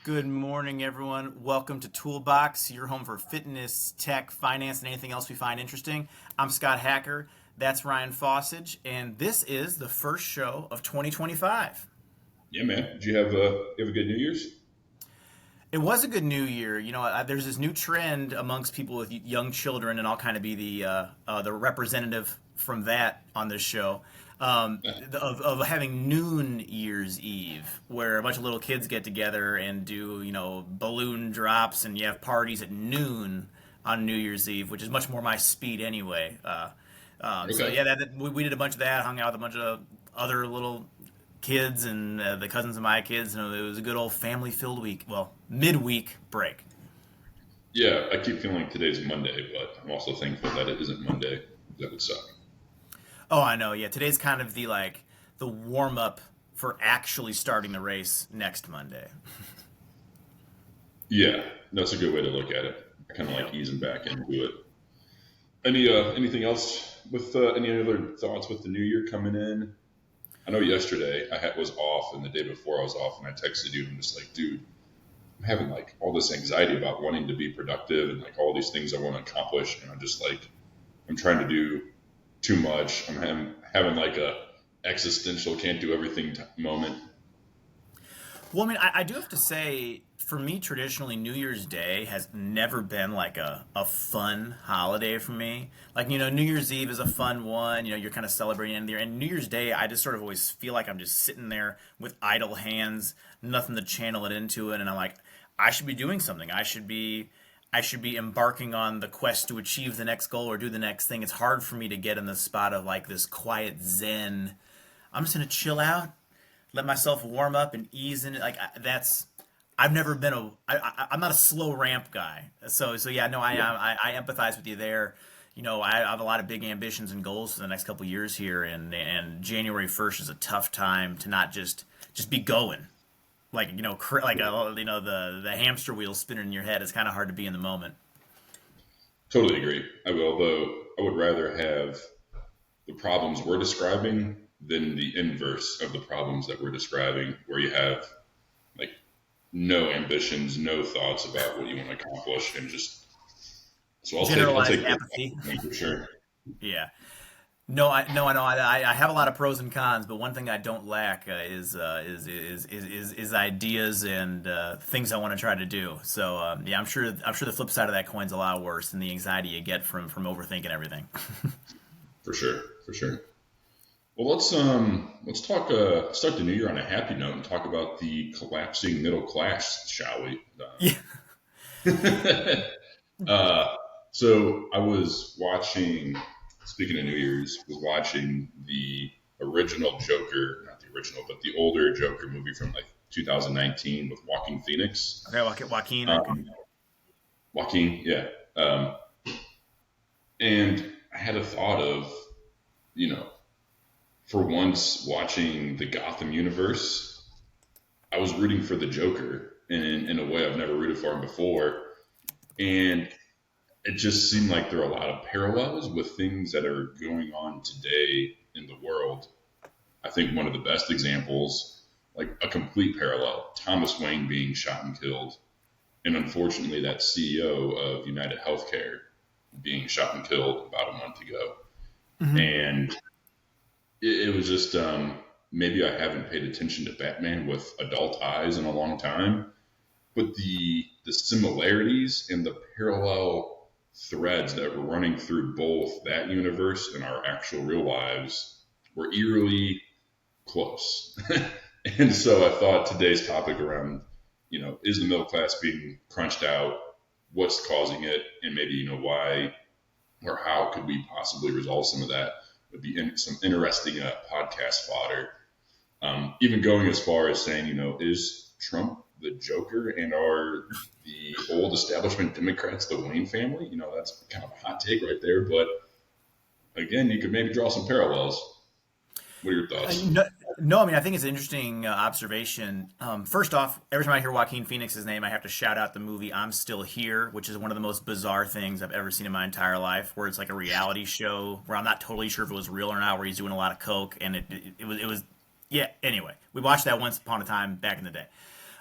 Good morning, everyone. Welcome to Toolbox, your home for fitness, tech, finance, and anything else we find interesting. I'm Scott Hacker. That's Ryan Fossage, and this is the first show of 2025. Yeah, man. Did you have a good New Year's? It was a good new year. There's this new trend amongst people with young children, and I'll kind of be the representative from that on this show. Of having noon Year's Eve, where a bunch of little kids get together and do balloon drops, and you have parties at noon on New Year's Eve, which is much more my speed anyway. So Okay. yeah, we did a bunch of that, hung out with a bunch of other little kids and the cousins of my kids, and it was a good old family-filled week. Well, midweek break. Yeah, I keep feeling like today's Monday, but I'm also thankful that it isn't Monday. That would suck. Oh, I know. Yeah, today's kind of the warm up for actually starting the race next Monday. Yeah, that's a good way to look at it. I kind of like Yep. easing back into it. Anything else with any other thoughts with the new year coming in? I know yesterday was off, and the day before I was off, and I texted you and I'm just like, dude, I'm having like all this anxiety about wanting to be productive and like all these things I want to accomplish, and I'm just like I'm trying to do too much. I'm having like a existential can't do everything moment. Well, I mean, I do have to say, for me, traditionally, New Year's Day has never been like a fun holiday for me. Like, New Year's Eve is a fun one. You're kind of celebrating in there. And New Year's Day, I just sort of always feel like I'm just sitting there with idle hands, nothing to channel it into it. And I'm like, I should be doing something. I should be embarking on the quest to achieve the next goal or do the next thing. It's hard for me to get in the spot of like this quiet zen. I'm just gonna chill out, let myself warm up and ease in it. That's I've never been I'm not a slow ramp guy. So yeah, no, Yeah, I empathize with you there. I have a lot of big ambitions and goals for the next couple years here, and January 1st is a tough time to not just be going. Like the hamster wheel spinning in your head. It's kind of hard to be in the moment. totally agree. I will, though. I would rather have the problems we're describing than the inverse of the problems that we're describing, where you have like no ambitions, no thoughts about what you want to accomplish, and just so I'll Generalized take the apathy. for sure. Yeah. No, I know. I have a lot of pros and cons, but one thing I don't lack is ideas and things I want to try to do. So yeah, I'm sure the flip side of that coin's a lot worse than the anxiety you get from overthinking everything. For sure, for sure. Well, let's talk start the new year on a happy note and talk about the collapsing middle class, shall we? Yeah. Uh, so I was watching. Speaking of New Year's, was watching the original Joker, not the original, but the older Joker movie from like 2019 with Joaquin Phoenix. Okay, Joaquin. Okay. Um, Joaquin, yeah. Um, and I had a thought of, you know, for once watching the Gotham universe, I was rooting for the Joker in a way I've never rooted for him before. And it just seemed like there are a lot of parallels with things that are going on today in the world. I think one of the best examples, like a complete parallel, Thomas Wayne being shot and killed, and unfortunately that CEO of United Healthcare being shot and killed about a month ago. Hmm. And it was just maybe I haven't paid attention to Batman with adult eyes in a long time, but the similarities and the parallel threads that were running through both that universe and our actual real lives were eerily close. And so I thought today's topic around, is the middle class being crunched out? What's causing it? And maybe, why or how could we possibly resolve some of that would be some interesting podcast fodder. Even going as far as saying, is Trump the Joker and are the old establishment Democrats the Wayne family? That's kind of a hot take right there. But again, you could maybe draw some parallels. What are your thoughts? No, no, I mean, I think it's an interesting observation. First off, every time I hear Joaquin Phoenix's name, I have to shout out the movie I'm Still Here, which is one of the most bizarre things I've ever seen in my entire life, where it's like a reality show where I'm not totally sure if it was real or not, where he's doing a lot of coke, and it was, yeah, anyway, we watched that once upon a time back in the day.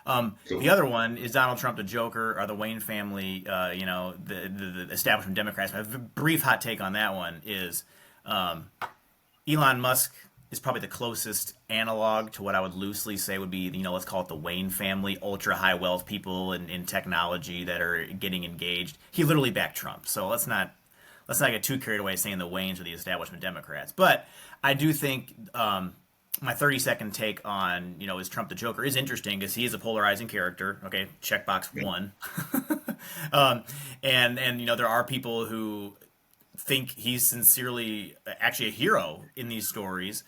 The Cool. other one is Donald Trump, the Joker, or the Wayne family, the establishment Democrats. My brief hot take on that one is Elon Musk is probably the closest analog to what I would loosely say would be, let's call it the Wayne family, ultra high wealth people in technology that are getting engaged. He literally backed Trump, so let's not get too carried away saying the Waynes are the establishment Democrats. But I do think my 30-second take on, is Trump the Joker is interesting because he is a polarizing character. Okay, checkbox Yeah. one. And there are people who think he's sincerely actually a hero in these stories.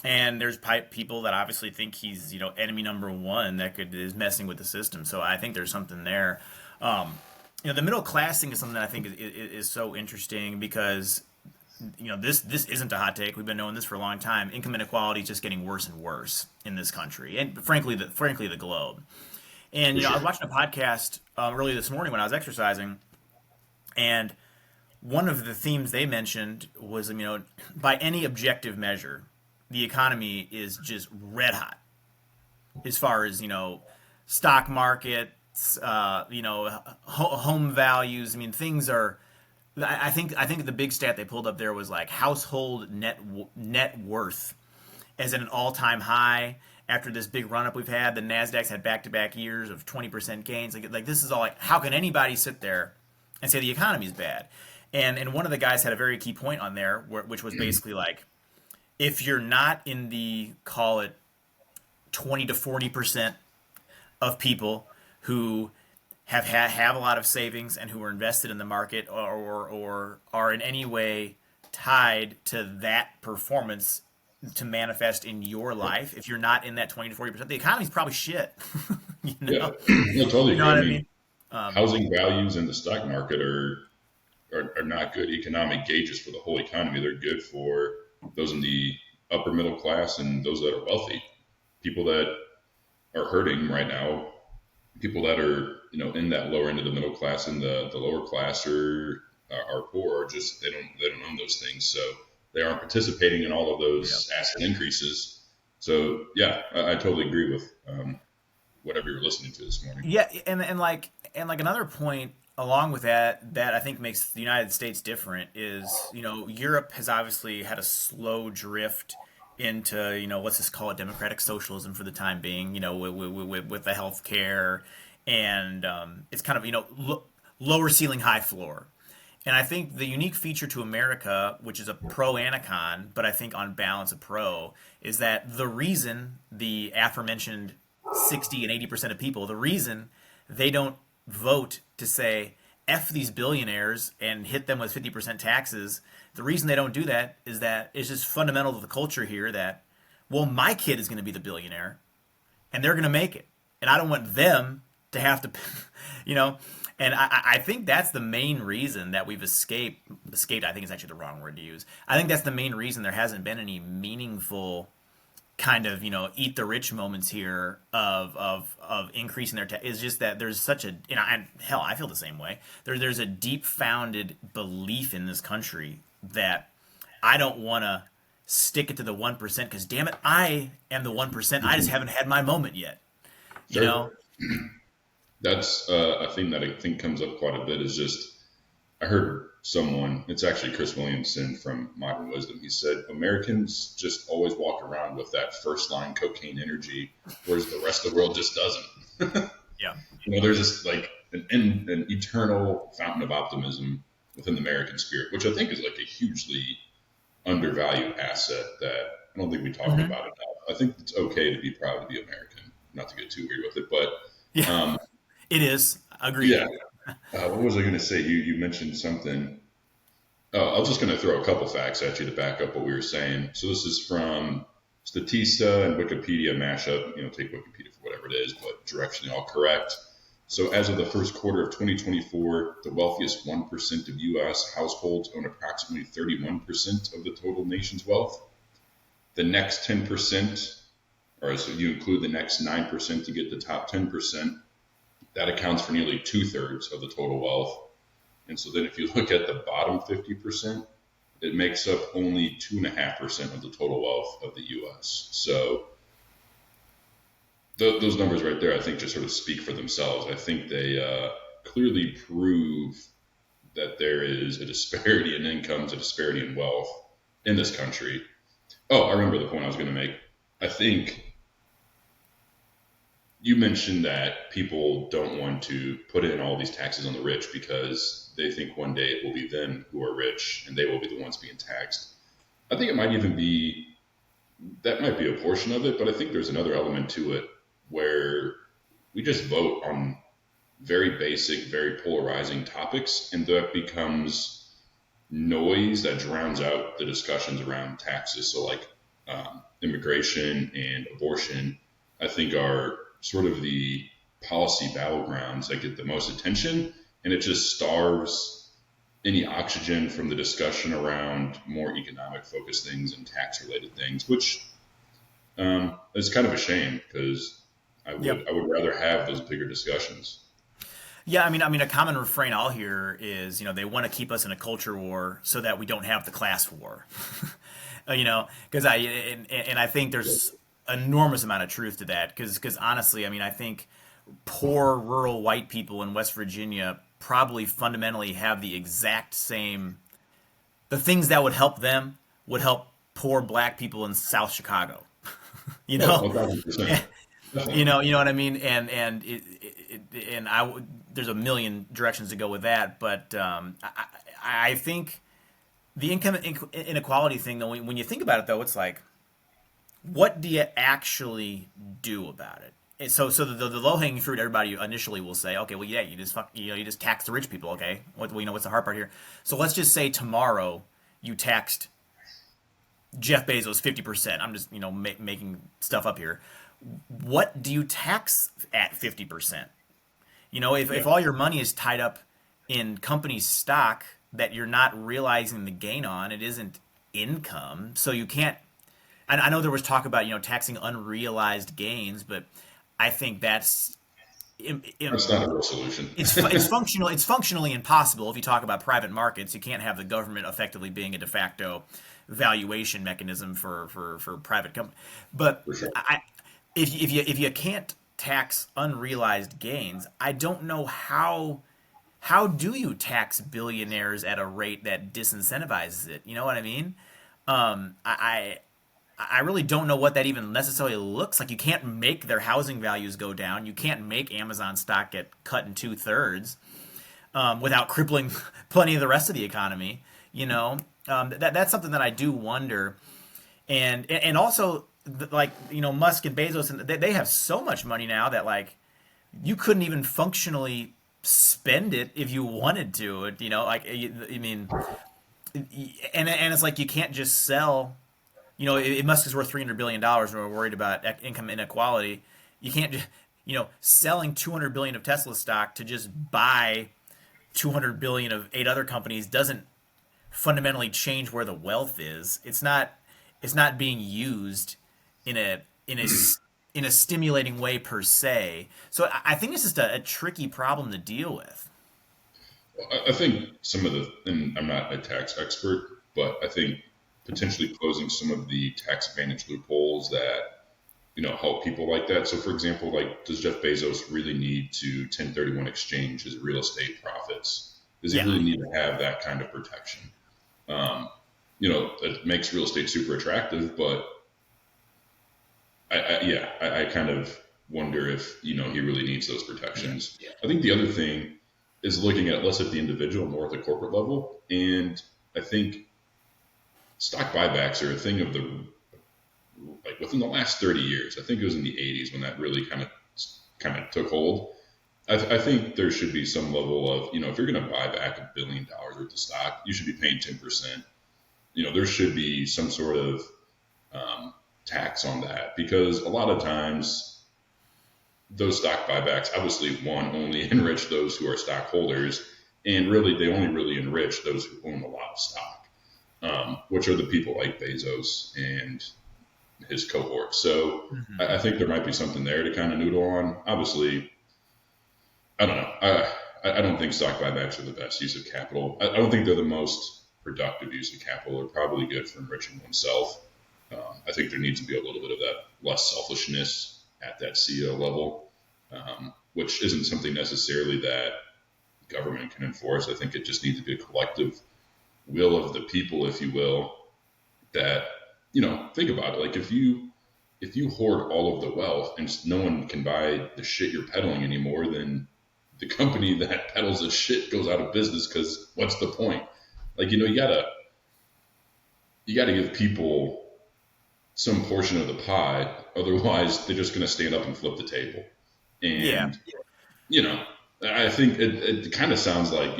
And there's people that obviously think he's, enemy number one that is messing with the system. So I think there's something there. The middle class thing is something that I think is so interesting because this isn't a hot take. We've been knowing this for a long time. Income inequality is just getting worse and worse in this country, and frankly the globe. And For I was sure. watching a podcast early this morning when I was exercising, and one of the themes they mentioned was, by any objective measure, the economy is just red hot as far as stock markets, home values. I mean, things are. I think the big stat they pulled up there was like household net worth as at an all time high. After this big run up we've had, the Nasdaq's had back to back years of 20% gains. Like this is all like, how can anybody sit there and say the economy's bad? And one of the guys had a very key point on there, which was basically like, if you're not in the, call it, 20 to 40% of people who have a lot of savings and who are invested in the market, or are in any way tied to that performance to manifest in your life. If you're not in that 20 to 40%, the economy's probably shit. you Yeah. know, No, totally you know agree. what I I mean, mean? Um, housing values in the stock market are not good economic gauges for the whole economy. They're good for those in the upper middle class and those that are wealthy. People that are hurting right now, people that are in that lower end of the middle class and the lower class are poor, or just they don't own those things, so they aren't participating in all of yeah. those asset increases. So yeah, I totally agree with whatever you're listening to this morning. Yeah, and like another point along with that I think makes the United States different is, Europe has obviously had a slow drift into, let's just call it democratic socialism for the time being, with the healthcare, and it's kind of, lower ceiling, high floor. And I think the unique feature to America, which is a pro and a con, but I think on balance a pro, is that the reason the aforementioned 60 and 80% of people, the reason they don't vote to say F these billionaires and hit them with 50% taxes, the reason they don't do that is that it's just fundamental to the culture here that, well, my kid is going to be the billionaire and they're going to make it. And I don't want them to have to, you know. And I think that's the main reason that we've escaped. I think is actually the wrong word to use. I think that's the main reason there hasn't been any meaningful kind of eat the rich moments here of increasing their is just that there's such a and hell I feel the same way. There's a deep founded belief in this country that I don't want to stick it to the 1% because damn it I am the 1%. I just haven't had my moment yet. You Sure. know. That's a thing that I think comes up quite a bit is just, I heard someone, it's actually Chris Williamson from Modern Wisdom. He said, Americans just always walk around with that first line cocaine energy, whereas the rest of the world just doesn't. Yeah. There's this like an eternal fountain of optimism within the American spirit, which I think is like a hugely undervalued asset that I don't think we talk Hmm. about enough. I think it's okay to be proud to be American, not to get too weird with it, but Yeah. um, It is. Agreed. yeah. What was I going to say? You mentioned something. Oh, I was just going to throw a couple facts at you to back up what we were saying. So this is from Statista and Wikipedia mashup. Take Wikipedia for whatever it is, but directionally all correct. So as of the first quarter of 2024, the wealthiest 1% of U.S. households own approximately 31% of the total nation's wealth. The next 10%, or so you include the next 9% to get the top 10%, that accounts for nearly 2/3 of the total wealth. And so then if you look at the bottom 50%, it makes up only 2.5% of the total wealth of the U.S. So those numbers right there, I think, just sort of speak for themselves. I think they clearly prove that there is a disparity in incomes, a disparity in wealth in this country. Oh, I remember the point I was going to make. I think you mentioned that people don't want to put in all these taxes on the rich because they think one day it will be them who are rich and they will be the ones being taxed. I think it might even be that might be a portion of it, but I think there's another element to it where we just vote on very basic, very polarizing topics, and that becomes noise that drowns out the discussions around taxes. So, like immigration and abortion, I think are sort of the policy battlegrounds that get the most attention, and it just starves any oxygen from the discussion around more economic focused things and tax related things, which is kind of a shame because Yep. I would rather have those bigger discussions. Yeah, a common refrain I'll hear is, they want to keep us in a culture war so that we don't have the class war. Because I think there's enormous amount of truth to that. Because honestly, I think poor rural white people in West Virginia probably fundamentally have the exact same the things that would help them would help poor black people in South Chicago. you Oh, know, 1,000%. you know what I mean, and there's a million directions to go with that, but I think the income inequality thing, though, when you think about it, though, it's like, what do you actually do about it? So the low hanging fruit, everybody initially will say, okay, well, yeah, you just tax the rich people, okay? What's the hard part here? So let's just say tomorrow you taxed Jeff Bezos 50%. I'm just making stuff up here. What do you tax at 50%? If Yeah. all your money is tied up in company stock that you're not realizing the gain on, it isn't income. So you can't. I know there was talk about taxing unrealized gains, but I think that's That's not a real solution. it's functionally impossible if you talk about private markets. You can't have the government effectively being a de facto valuation mechanism for private companies. But For sure. if you can't tax unrealized gains, I don't know how do you tax billionaires at a rate that disincentivizes it? You know what I mean? I really don't know what that even necessarily looks like. You can't make their housing values go down. You can't make Amazon stock get cut in two-thirds without crippling plenty of the rest of the economy. That's something that I do wonder. And also, like, Musk and Bezos, and they have so much money now that, like, you couldn't even functionally spend it if you wanted to. Like, and it's like you can't just sell. If Musk is worth $300 billion, and we're worried about income inequality. You can't just, selling 200 billion of Tesla stock to just buy 200 billion of eight other companies doesn't fundamentally change where the wealth is. It's not being used in a stimulating way per se. So I think it's just a tricky problem to deal with. I think some of and I'm not a tax expert, but I think potentially closing some of the tax advantage loopholes that help people like that. So, for example, like, does Jeff Bezos really need to 1031 exchange his real estate profits? Does he Yeah. really need to have that kind of protection? Um, it makes real estate super attractive, but I kind of wonder if he really needs those Yeah. protections. I think the other thing is looking at less at the individual, more at the corporate level, and I think stock buybacks are a thing of the like within the last 30 years. I think it was in the 80s when that really kind of took hold. I think there should be some level of if you're going to buy back $1 billion worth of stock, you should be paying 10%. There should be some sort of tax on that because a lot of times those stock buybacks obviously only enrich those who are stockholders, and really they only really enrich those who own a lot of stock, which are the people like Bezos and his cohort. So Hmm. I think there might be something there to kind of noodle on. Obviously, I don't know. I don't think stock buybacks are the best use of capital. I don't think they're the most productive use of capital. They're probably good for enriching oneself. I think there needs to be a little bit of that less selfishness at that CEO level, which isn't something necessarily that government can enforce. I think it just needs to be a collective will of the people, if you will, that, think about it. Like if you hoard all of the wealth and no one can buy the shit you're peddling anymore, then the company that peddles the shit goes out of business, because what's the point? Like, you gotta give people some portion of the pie. Otherwise, they're just going to stand up and flip the table. Yeah. And, you know, I think it kind of sounds like,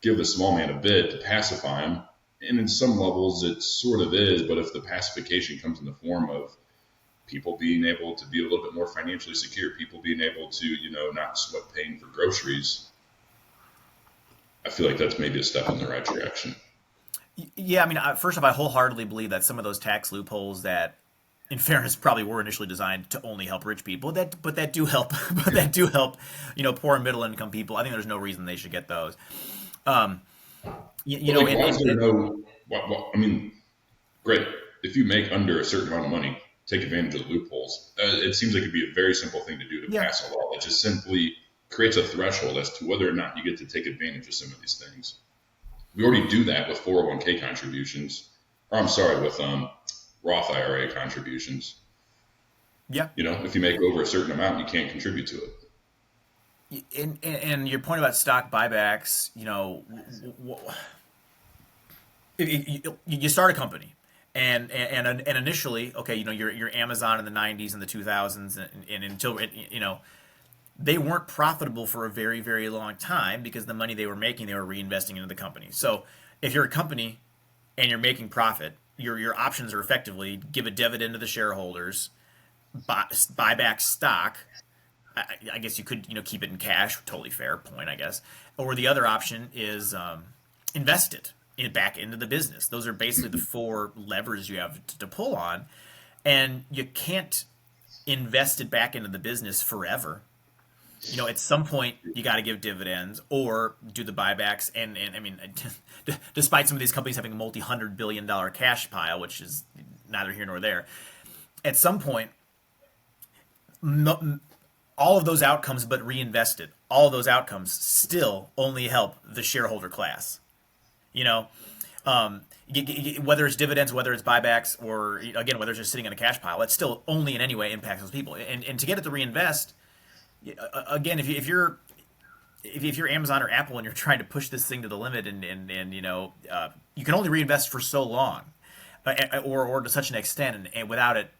give the small man a bit to pacify him. And in some levels, it sort of is. But if the pacification comes in the form of people being able to be a little bit more financially secure, people being able to, not sweat paying for groceries, I feel like that's maybe a step in the right direction. Yeah, I mean, first off, I wholeheartedly believe that some of those tax loopholes that, in fairness, probably were initially designed to only help rich people. But that do help. But that do help, poor and middle income people. I think there's no reason they should get those. Um, But like, why is there no? I mean, great. If you make under a certain amount of money, take advantage of the loopholes. It seems like it'd be a very simple thing to do to yeah, pass a law that just simply creates a threshold as to whether or not you get to take advantage of some of these things. We already do that with 401k contributions, or I'm sorry, with Roth IRA contributions. yeah. If you make over a certain amount, you can't contribute to it. And your point about stock buybacks, you start a company, and initially, okay, your Amazon in the '90s and the 2000s, and until they weren't profitable for a very, very long time because the money they were making, they were reinvesting into the company. So if you're a company and you're making profit, your options are effectively give a dividend to the shareholders, buy back stock. I guess you could keep it in cash, totally fair point, I guess. Or the other option is invest it back into the business. Those are basically the four levers you have to pull on, and you can't invest it back into the business forever. At some point you got to give dividends or do the buybacks. And I mean, despite some of these companies having a multi-hundred-billion-dollar cash pile, which is neither here nor there, at some point, all of those outcomes, but reinvested, all of those outcomes still only help the shareholder class. You know, whether it's dividends, whether it's buybacks, or again, whether it's just sitting in a cash pile, it still only in any way impacts those people. And to get it to reinvest, again, if you're Amazon or Apple and you're trying to push this thing to the limit, and you can only reinvest for so long, or to such an extent, and without it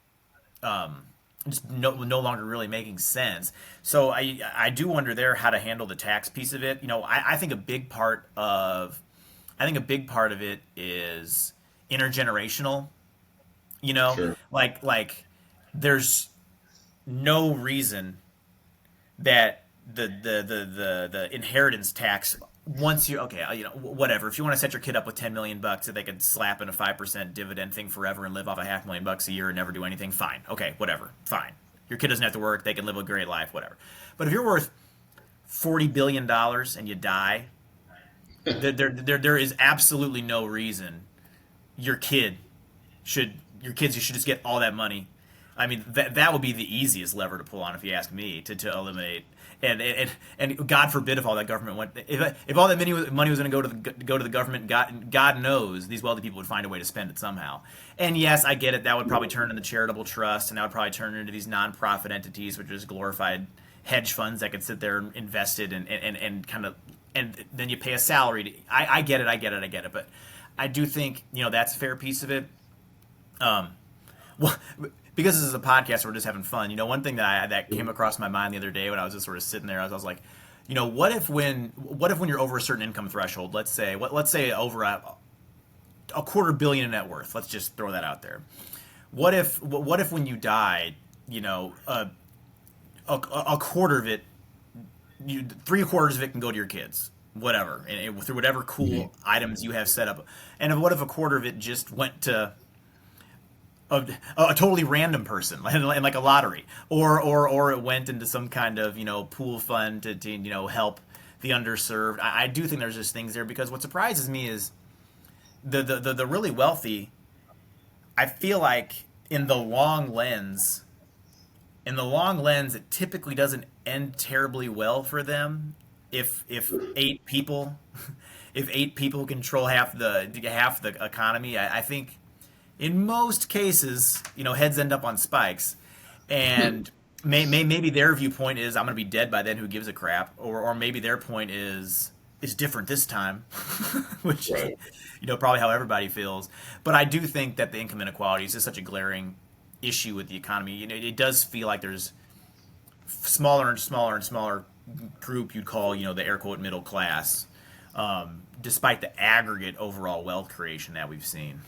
just no longer really making sense. So I do wonder there how to handle the tax piece of it. I think a big part of it is intergenerational. Sure. Like there's no reason that the inheritance tax, once you okay, whatever, if you want to set your kid up with 10 million bucks that they could slap in a 5% dividend thing forever and live off $500,000 a year and never do anything, fine, okay, whatever, fine. Your kid doesn't have to work, they can live a great life, whatever. But if you're worth $40 billion and you die, there is absolutely no reason your kid you should just get all that money. I mean, that would be the easiest lever to pull on, if you ask me, to eliminate. And God forbid if all that government went, if all that money was going to go to the government, God knows these wealthy people would find a way to spend it somehow. And yes, I get it. That would probably turn into charitable trusts, and that would probably turn into these nonprofit entities, which are just glorified hedge funds that could sit there and invest it and kind of, and then you pay a salary. I get it. But I do think that's a fair piece of it. Well, because this is a podcast, we're just having fun. One thing that came across my mind the other day when I was just sort of sitting there, I was like, what if when you're over a certain income threshold, let's say over a $250 million in net worth, let's just throw that out there. What if when you died, a quarter of it, three quarters of it can go to your kids, whatever, and through whatever cool items you have set up. And what if a quarter of it just went to a totally random person, like a lottery, or it went into some kind of pool fund to help the underserved. I do think there's just things there, because what surprises me is the really wealthy. I feel like in the long lens, in the long lens, it typically doesn't end terribly well for them. If eight people, if eight people control half the economy, I think in most cases, heads end up on spikes, and maybe their viewpoint is I'm going to be dead by then. Who gives a crap? Or maybe their point is it's different this time, which is Right. probably how everybody feels. But I do think that the income inequality is just such a glaring issue with the economy. It does feel like there's smaller and smaller and smaller group you'd call the air quote middle class, despite the aggregate overall wealth creation that we've seen.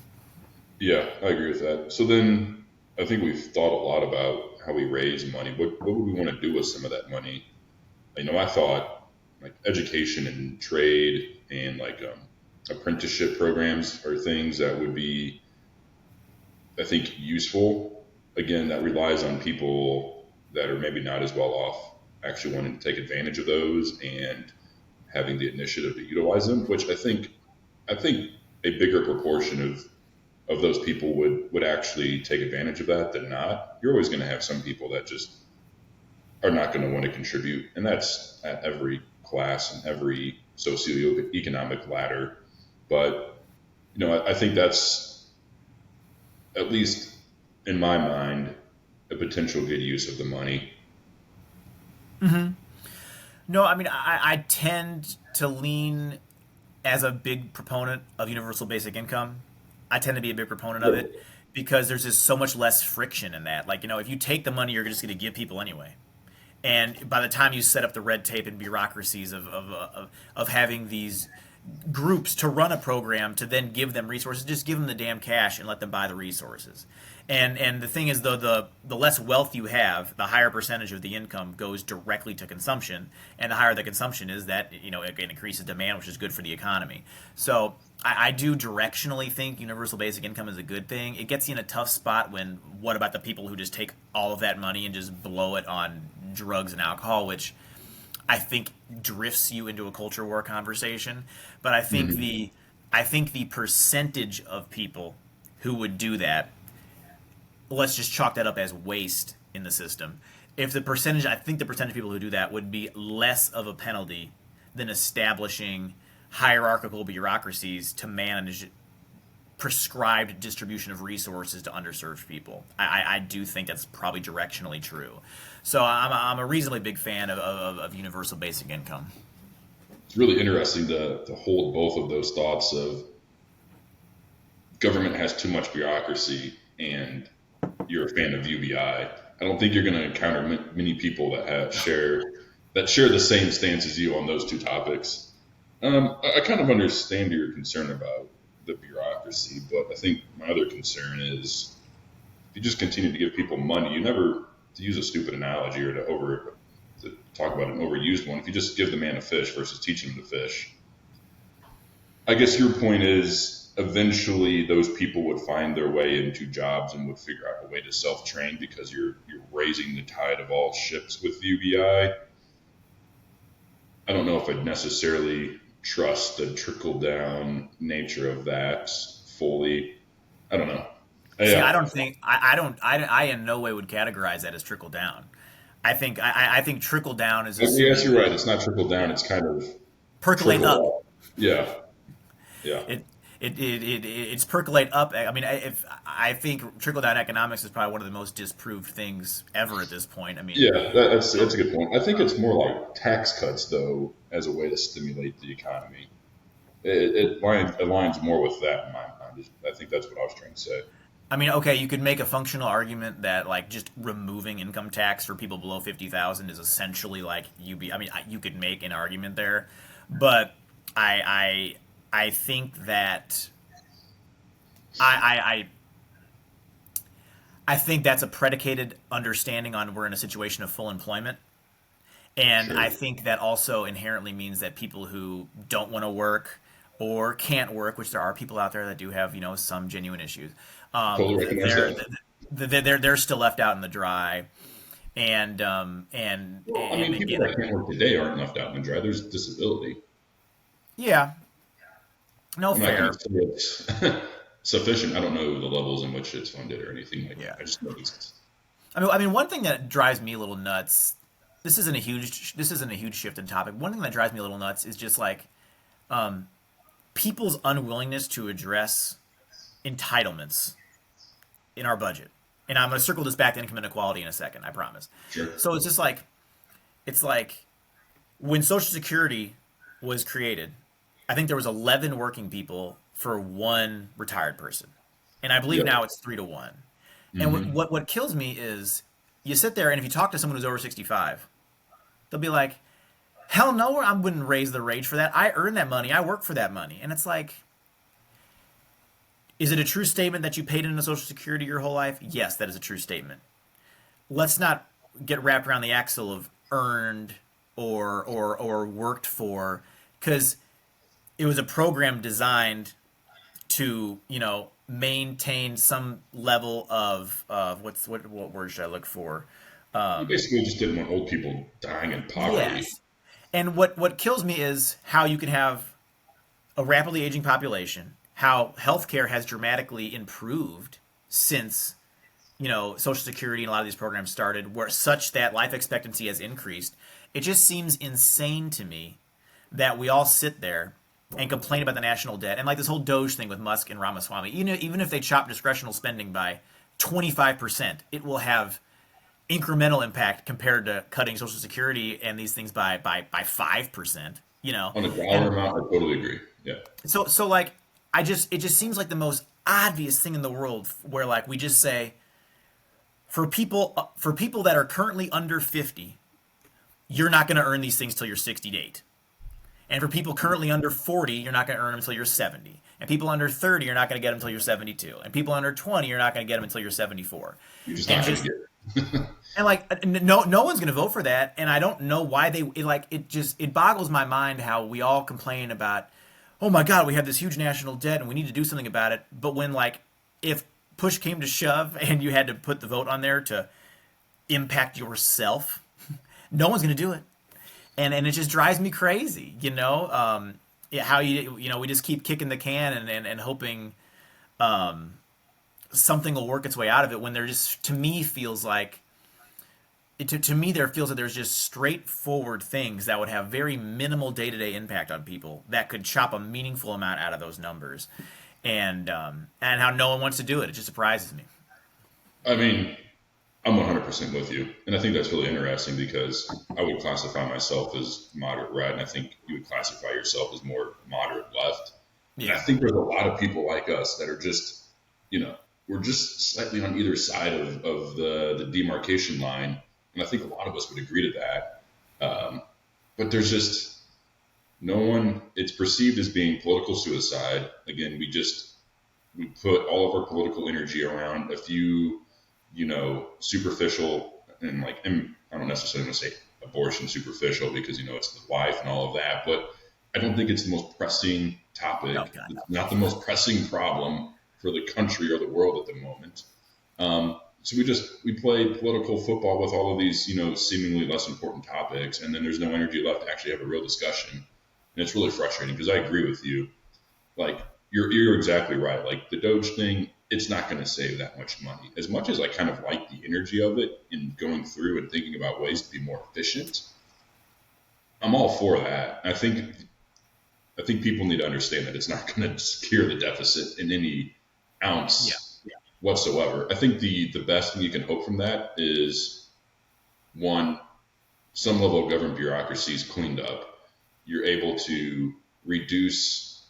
Yeah, I agree with that. So then I think we've thought a lot about how we raise money. What would we want to do with some of that money? I thought like education and trade and like apprenticeship programs are things that would be, I think, useful. Again, that relies on people that are maybe not as well off actually wanting to take advantage of those and having the initiative to utilize them, which I think a bigger proportion of those people would actually take advantage of that than not. You're always going to have some people that just are not going to want to contribute, and that's at every class and every socioeconomic ladder. But I think that's, at least in my mind, a potential good use of the money. No, I mean I tend to lean as a big proponent of universal basic income. I tend to be a big proponent of it because there's just so much less friction in that. Like, if you take the money, you're just going to give people anyway. And by the time you set up the red tape and bureaucracies of having these groups to run a program to then give them resources, just give them the damn cash and let them buy the resources. And the thing is, though, the less wealth you have, the higher percentage of the income goes directly to consumption, and the higher the consumption is, that it increases demand, which is good for the economy. So I do directionally think universal basic income is a good thing. It gets you in a tough spot when what about the people who just take all of that money and just blow it on drugs and alcohol, which I think drifts you into a culture war conversation. But Mhm. I think the percentage of people who would do that, let's just chalk that up as waste in the system. If the percentage, I think the percentage of people who do that would be less of a penalty than establishing hierarchical bureaucracies to manage prescribed distribution of resources to underserved people. I do think that's probably directionally true. So I'm a reasonably big fan of universal basic income. It's really interesting to hold both of those thoughts of government has too much bureaucracy and you're a fan of UBI. I don't think you're going to encounter many people that share the same stance as you on those two topics. I kind of understand your concern about the bureaucracy, but I think my other concern is if you just continue to give people money, you never, to use a stupid analogy or to talk about an overused one, if you just give the man a fish versus teaching him to fish, I guess your point is eventually those people would find their way into jobs and would figure out a way to self-train because you're raising the tide of all ships with UBI. I don't know if I'd necessarily trust the trickle down nature of that fully. I don't know. See, I Yeah, don't think I don't I in no way would categorize that as trickle down. I think trickle down is yes, assuming you're right. that, It's not trickle down. yeah, It's kind of percolate up. trickle up. Yeah, yeah. It it's percolate up. I mean, if I think trickle down economics is probably one of the most disproved things ever at this point. I mean, Yeah, that's so a good point. I think it's more like tax cuts, though, as a way to stimulate the economy. It aligns more with that in my mind. I think that's what I was trying to say. I mean, okay, you could make a functional argument that like just removing income tax for people below 50,000 is essentially like UB. I mean, you could make an argument there, but I think that I I think that's a predicated understanding on we're in a situation of full employment. And Sure, I think that also inherently means that people who don't want to work or can't work, which there are people out there that do have, some genuine issues, totally recognize they're that. they're still left out in the dry. Well, I And mean, people again, that can't work today aren't left out in the dry. There's disability. yeah, no I'm not going to fair, say it's sufficient. I don't know the levels in which it's funded or anything like that. yeah. I just know it exists. I mean, one thing that drives me a little nuts. This isn't a huge shift in topic. One thing that drives me a little nuts is just like people's unwillingness to address entitlements in our budget. And I'm going to circle this back to income inequality in a second. I promise. Sure. So it's just like it's like when Social Security was created, I think there was 11 working people for one retired person, and I believe Yep. now it's 3 to 1. And what, Hmm. what what kills me is you sit there and if you talk to someone who's over 65, they'll be like, "Hell no, I wouldn't raise the wage for that. I earn that money. I work for that money." And it's like, is it a true statement that you paid into Social Security your whole life? Yes, that is a true statement. Let's not get wrapped around the axle of earned or worked for, because it was a program designed to maintain some level of what word should I look for? You basically just didn't want old people dying in poverty. Yes. And what kills me is how you can have a rapidly aging population, how healthcare has dramatically improved since Social Security and a lot of these programs started, where such that life expectancy has increased. It just seems insane to me that we all sit there and complain about the national debt and like this whole Doge thing with Musk and Ramaswamy. Even if they chop discretional spending by 25%, it will have incremental impact compared to cutting Social Security and these things by 5%. On a dollar And amount, I totally agree. Yeah. so like it just seems like the most obvious thing in the world where like we just say for people that are currently under 50, you're not going to earn these things till you're 68. And for people currently under 40, you're not going to earn them until you're 70. And people under 30, you're not going to get them until you're 72. And people under 20, you're not going to get them until you're 74. You're just And not going to just get it. and like no one's going to vote for that. And I don't know why it boggles my mind how we all complain about, oh my God, we have this huge national debt and we need to do something about it. But when like if push came to shove and you had to put the vote on there to impact yourself, no one's going to do it. And it just drives me crazy, yeah, how we just keep kicking the can and hoping something will work its way out of it when there just to me feels like to me there feels that there's just straightforward things that would have very minimal day-to-day impact on people that could chop a meaningful amount out of those numbers, and how no one wants to do it. It just surprises me. I mean, I'm 100% with you. And I think that's really interesting because I would classify myself as moderate right, and I think you would classify yourself as more moderate left. And I Yeah. think there's a lot of people like us that are just, we're just slightly on either side of the demarcation line. And I think a lot of us would agree to that. But there's just no one, it's perceived as being political suicide. Again, we put all of our political energy around a few, superficial and like, and I don't necessarily want to say abortion superficial because, it's the wife and all of that, but I don't think it's the most pressing No, topic. God, It's no. not the most pressing problem for the country or the world at the moment. So we play political football with all of these, seemingly less important topics, and then there's no energy left to actually have a real discussion. And it's really frustrating because I agree with you. Like you're exactly right. Like the Doge thing, it's not going to save that much money. As much as I kind of like the energy of it in going through and thinking about ways to be more efficient, I'm all for that. I think people need to understand that it's not going to cure the deficit in any Yeah. ounce whatsoever. I think the best thing you can hope from that is one, some level of government bureaucracy is cleaned up. You're able to reduce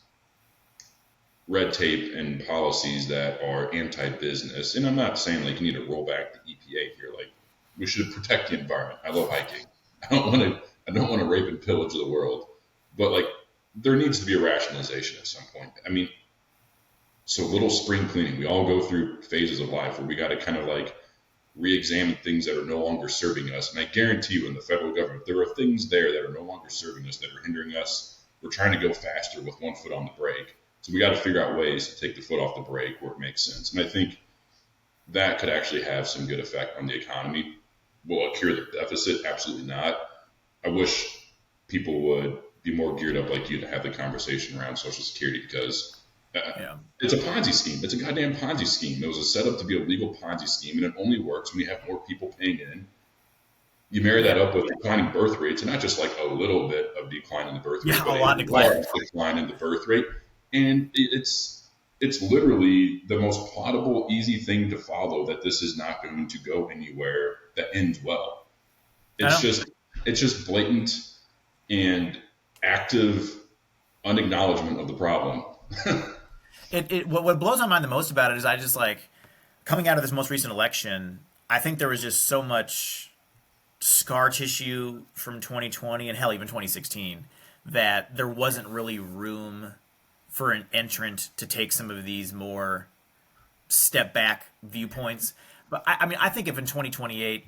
red tape and policies that are anti-business. And I'm not saying like you need to roll back the EPA here. Like we should protect the environment. I love hiking. I don't want to. I don't want to rape and pillage the world. But like there needs to be a rationalization at some point. I mean, so little spring cleaning. We all go through phases of life where we got to kind of like re-examine things that are no longer serving us. And I guarantee you, in the federal government, there are things there that are no longer serving us, that are hindering us. We're trying to go faster with one foot on the brake. So we got to figure out ways to take the foot off the brake where it makes sense. And I think that could actually have some good effect on the economy. Will it cure the deficit? Absolutely not. I wish people would be more geared up like you to have the conversation around Social Security because Yeah. It's a Ponzi scheme. It's a goddamn Ponzi scheme. It was a setup to be a legal Ponzi scheme, and it only works when you have more people paying in. You marry that Yeah. up with declining birth rates, and not just like a little bit of decline in the birth rate, Yeah. but A a lot of decline. large decline in the birth rate. And it's literally the most plottable, easy thing to follow that this is not going to go anywhere that ends well. I It's know. just it's just blatant and active unacknowledgement of the problem. What blows my mind the most about it is I just like coming out of this most recent election. I think there was just so much scar tissue from 2020 and hell even 2016 that there wasn't really room for an entrant to take some of these more step back viewpoints. But I mean, I think if in 2028,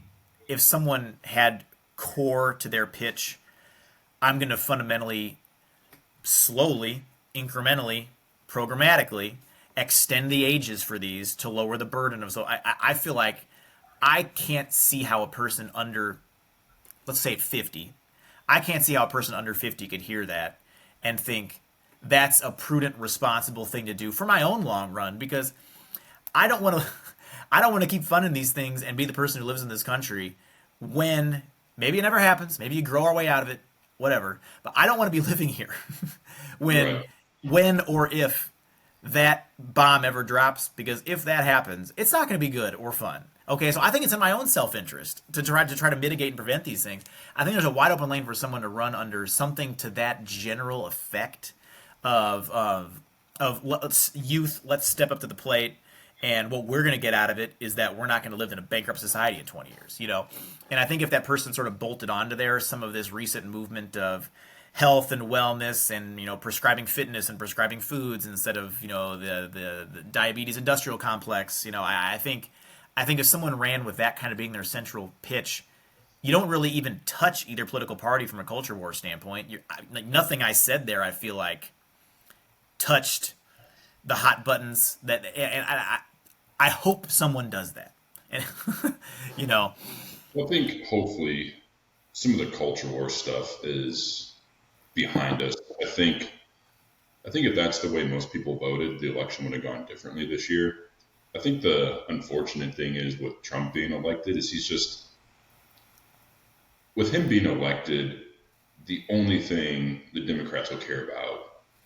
if someone had core to their pitch, I'm going to fundamentally, slowly, incrementally, programmatically extend the ages for these to lower the burden of. So I feel like I can't see how a person under, let's say, 50, I can't see how a person under 50 could hear that and think that's a prudent, responsible thing to do for my own long run because I don't want to I don't want to keep funding these things and be the person who lives in this country when maybe it never happens, maybe you grow our way out of it, whatever. But I don't want to be living here when Right. or if that bomb ever drops because if that happens, it's not going to be good or fun. Okay, so I think it's in my own self-interest to try to mitigate and prevent these things. I think there's a wide open lane for someone to run under something to that general effect of let's youth, let's step up to the plate. And what we're going to get out of it is that we're not going to live in a bankrupt society in 20 years, you know. And I think if that person sort of bolted onto there some of this recent movement of health and wellness and prescribing fitness and prescribing foods instead of the diabetes industrial complex, I think if someone ran with that kind of being their central pitch, you don't really even touch either political party from a culture war standpoint. Like nothing I said there, I feel like touched the hot buttons and I hope someone does that. And you know, I think hopefully some of the culture war stuff is behind us. I think if that's the way most people voted, the election would have gone differently this year. I think the unfortunate thing is with Trump being elected is he's just with him being elected, the only thing the Democrats will care about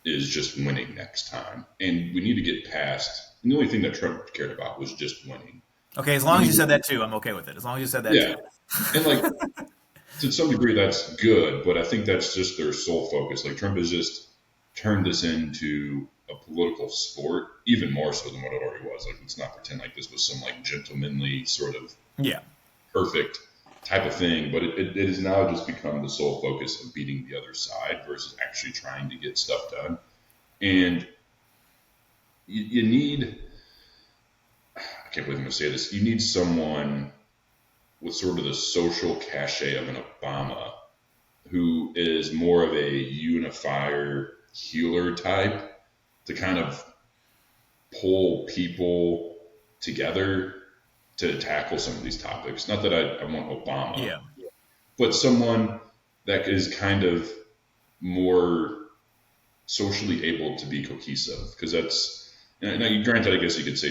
is just winning next time. And we need to get past and the only thing that Trump cared about was just winning. okay, as We long as need you said to, that too, I'm okay with it. As long as you said that yeah. too. And like to some degree that's good, but I think that's just their sole focus. Like Trump has just turned this into a political sport, even more so than what it already was. Like let's not pretend like this was some like gentlemanly sort of Yeah. perfect type of thing, but it has now just become the sole focus of beating the other side versus actually trying to get stuff done. And you need, I can't believe I'm going to say this, you need someone with sort of the social cachet of an Obama who is more of a unifier healer type to kind of pull people together to tackle some of these topics. Not that I want Obama, Yeah. but someone that is kind of more socially able to be cohesive. Because that's, now granted, I guess you could say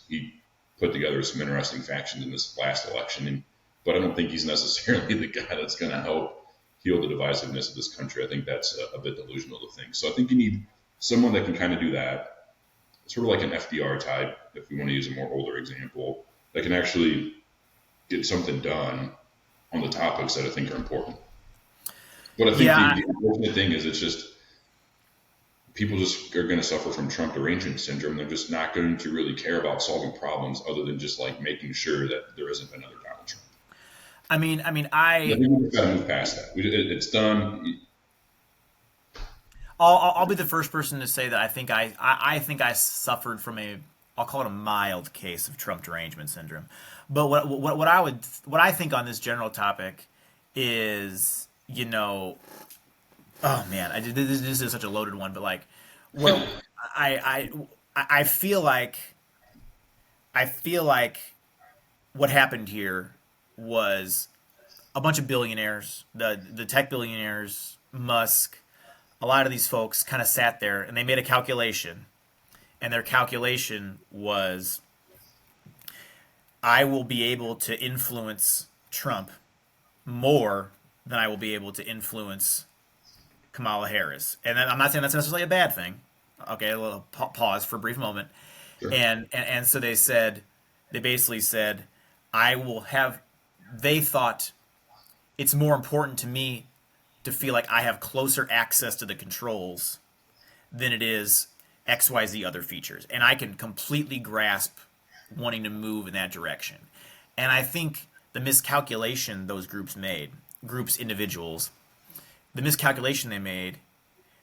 he put together some interesting factions in this last election, but I don't think he's necessarily the guy that's going to help heal the divisiveness of this country. I think that's a bit delusional to think. So I think you need someone that can kind of do that, sort of like an FDR type, if we want to use a more older example, that can actually get something done on the topics that I think are important. But I think Yeah. the unfortunate thing is it's just people just are going to suffer from Trump derangement syndrome. They're just not going to really care about solving problems other than just like making sure that there isn't another Donald Trump. I I think we just got to move past that. It's done. I'll be the first person to say that I think I suffered from I'll call it a mild case of Trump derangement syndrome. But what I think on this general topic is oh man, this is such a loaded one, but like what I I I feel like what happened here was a bunch of billionaires, the tech billionaires, Musk, a lot of these folks kind of sat there and they made a calculation and their calculation was, I will be able to influence Trump more than I will be able to influence Kamala Harris. And then, I'm not saying that's necessarily a bad thing. Okay, a little pause for a brief moment. Sure. And so they said, they basically said, I will have, they thought it's more important to me to feel like I have closer access to the controls than it is XYZ other features. And I can completely grasp wanting to move in that direction. And I think the miscalculation those groups made, groups, individuals, the miscalculation they made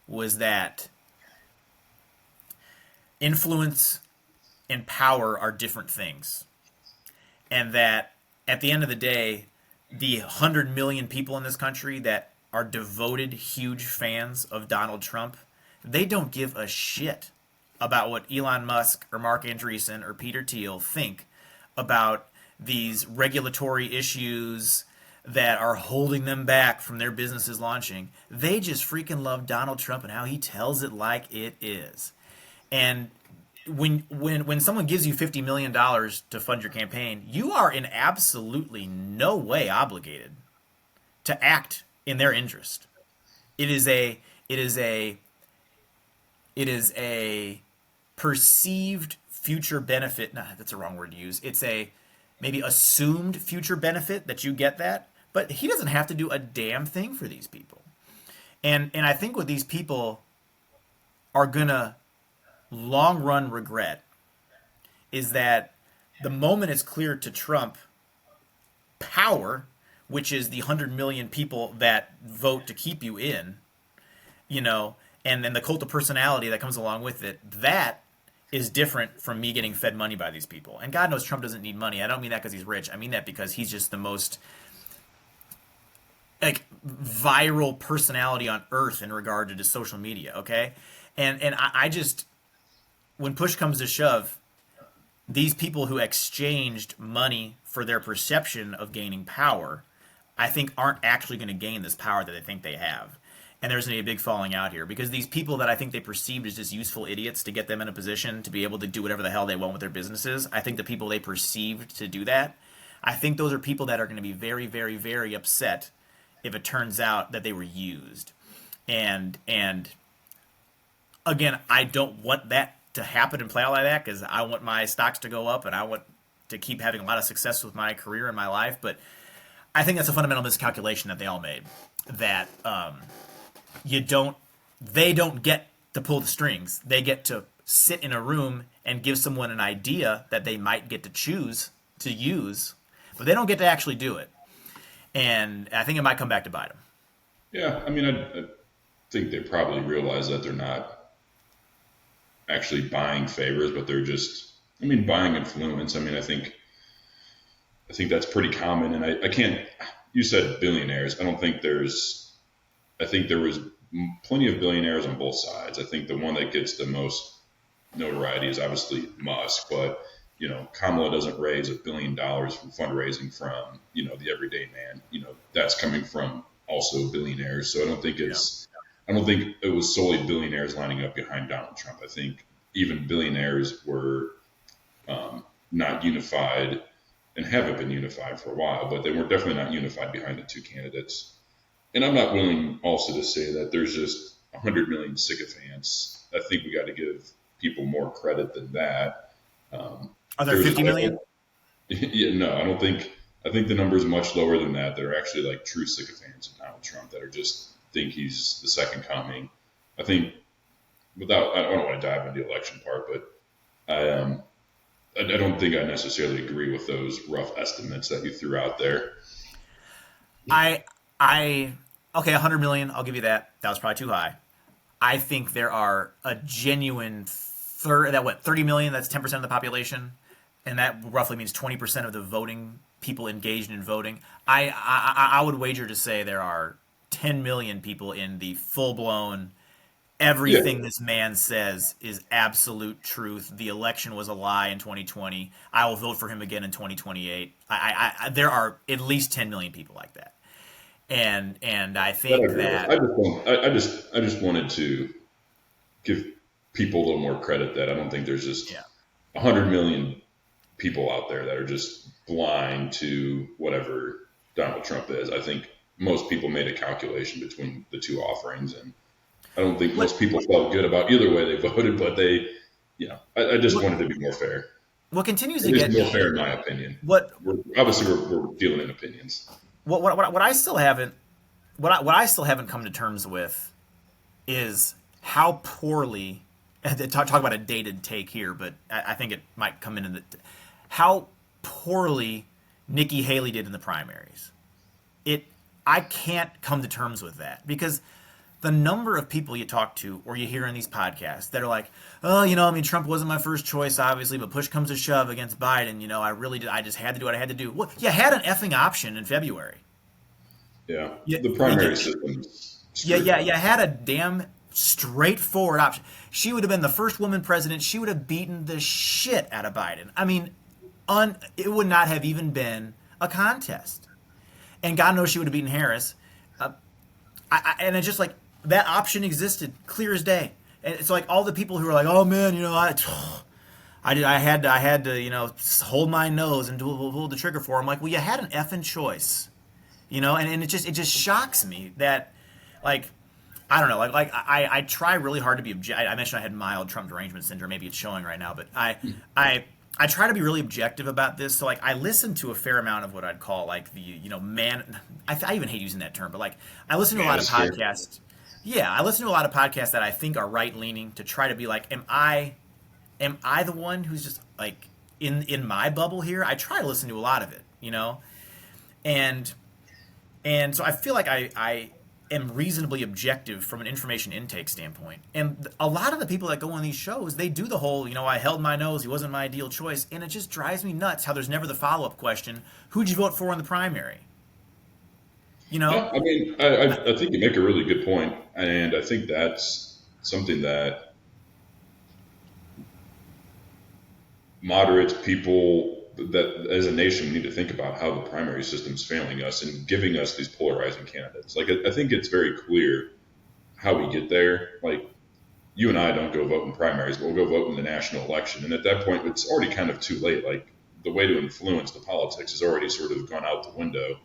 was that influence and power are different things. And that at the end of the day, the 100 million people in this country that are devoted, huge fans of Donald Trump, they don't give a shit about what Elon Musk or Mark Andreessen or Peter Thiel think about these regulatory issues that are holding them back from their businesses launching. They just freaking love Donald Trump and how he tells it like it is. And when someone gives you $50 million to fund your campaign, you are in absolutely no way obligated to act in their interest. It is a it is a it is a perceived future benefit. Nah, that's a wrong word to use. It's a maybe assumed future benefit that you get that, but he doesn't have to do a damn thing for these people. And I think what these people are gonna long run regret is that the moment it's clear to Trump power, which is the 100 million people that vote to keep you in, you know, and then the cult of personality that comes along with it, that is different from me getting fed money by these people. And God knows Trump doesn't need money. I don't mean that because he's rich. I mean that because he's just the most like viral personality on earth in regard to just social media. Okay, and I just, when push comes to shove, these people who exchanged money for their perception of gaining power, I think aren't actually going to gain this power that they think they have. And there's going to be a big falling out here because these people that I think they perceived as just useful idiots to get them in a position to be able to do whatever the hell they want with their businesses, I think the people they perceived to do that, I think those are people that are going to be very, very, very upset if it turns out that they were used. And again, I don't want that to happen and play out like that because I want my stocks to go up and I want to keep having a lot of success with my career and my life. But I think that's a fundamental miscalculation that they all made. That you don't, they don't get to pull the strings. They get to sit in a room and give someone an idea that they might get to choose to use, but they don't get to actually do it. And I think it might come back to bite them. Yeah, I mean, I think they probably realize that they're not actually buying favors, but they're just, I mean, buying influence. I mean, I think that's pretty common. And I can't, you said billionaires. I don't think there's, I think there was plenty of billionaires on both sides. I think the one that gets the most notoriety is obviously Musk, but you know, Kamala doesn't raise $1 billion from fundraising from, you know, the everyday man. You know, that's coming from also billionaires. So Yeah. I don't think it was solely billionaires lining up behind Donald Trump. I think even billionaires were not unified and haven't been unified for a while, but they were definitely not unified behind the two candidates. And I'm not willing also to say that there's just 100 million sycophants. I think we got to give people more credit than that. Are there There's 50 million? yeah, no, I don't think. I think the number is much lower than that. There are actually like true sycophants of Donald Trump that are just think he's the second coming. I think I don't want to dive into the election part, but I don't think I necessarily agree with those rough estimates that you threw out there. I, I, okay, 100 million, I'll give you that. That was probably too high. I think there are a genuine 30 million, that's 10% of the population. And that roughly means 20% of the voting people engaged in voting. I would wager to say there are 10 million people in the full blown, Yeah, everything this man says is absolute truth. The election was a lie in 2020. I will vote for him again in 2028. There are at least 10 million people like that. And I that I think agree with. that I just wanted to give. people a little more credit that I don't think there's just Yeah. 100 million people out there that are just blind to whatever Donald Trump is. I think most people made a calculation between the two offerings, and I don't think What most people felt good about either way they voted, but I just what wanted to be more fair. what continues At to least get more me, fair in my opinion. what We're dealing in opinions. what I still haven't what I still haven't come to terms with is how poorly, and to talk about a dated take here, but I think it might come in the how poorly Nikki Haley did in the primaries. It I can't come to terms with that because the number of people you talk to or you hear in these podcasts that are like, oh, I mean, Trump wasn't my first choice, obviously, but push comes to shove against Biden. I really did. I just had to do what I had to do. Well, you had an effing option in February. Yeah, Yeah, the primary system's yeah, screwed yeah. up. You had a damn straightforward option. She would have been the first woman president. She would have beaten the shit out of Biden. I mean, it would not have even been a contest. And God knows she would have beaten Harris. And it's just like that option existed, clear as day. And it's like all the people who are like, "Oh man, I had to, hold my nose and pull the trigger for him." Like, well, you had an effing choice, and it just shocks me that, like, I don't know, I try really hard to be objective. I mentioned I had mild Trump derangement syndrome. Maybe it's showing right now, but I I try to be really objective about this. So like I listen to a fair amount of what I'd call like the man. I even hate using that term, but like I listen to a lot of Manosphere. podcasts. Yeah, I listen to a lot of podcasts that I think are right leaning to try to be like, am I the one who's just like in my bubble here? I try to listen to a lot of it, and and so I feel like I am reasonably objective from an information intake standpoint. And a lot of the people that go on these shows, they do the whole, I held my nose, he wasn't my ideal choice, and it just drives me nuts how there's never the follow up question: who'd you vote for in the primary? You know? Yeah, I mean, I think you make a really good point, and I think that's something that moderates people that as a nation we need to think about how the primary system's failing us and giving us these polarizing candidates. Like I think it's very clear how we get there. Like you and I don't go vote in primaries, but we'll go vote in the national election, and at that point it's already kind of too late. Like the way to influence the politics has already sort of gone out the window.